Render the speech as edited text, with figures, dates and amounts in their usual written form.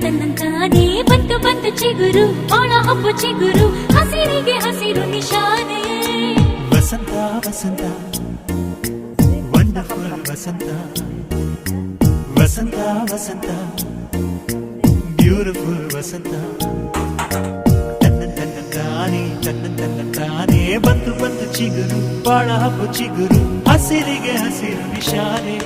ತನ್ನಂತಾನೇ ಬಂತು ಬಂತು ಚಿಗುರು ಬಾಳ ಹಬ್ಬ ಚಿಗುರು ಹಸಿರಿಗೆ ಹಸಿರು ನಿಶಾನೆ ವಸಂತ ವಸಂತ ವಂಡರ್ಫುಲ್ ವಸಂತ ವಸಂತ ವಸಂತ ಬ್ಯೂಟಿಫುಲ್ ವಸಂತ ತನ್ನ ಬಂತು ಬಂತು ಚಿಗುರು ಬಾಳ ಹಬ್ಬ ಚಿಗುರು ಹಸಿರಿಗೆ ಹಸಿರು ನಿಶಾನೆ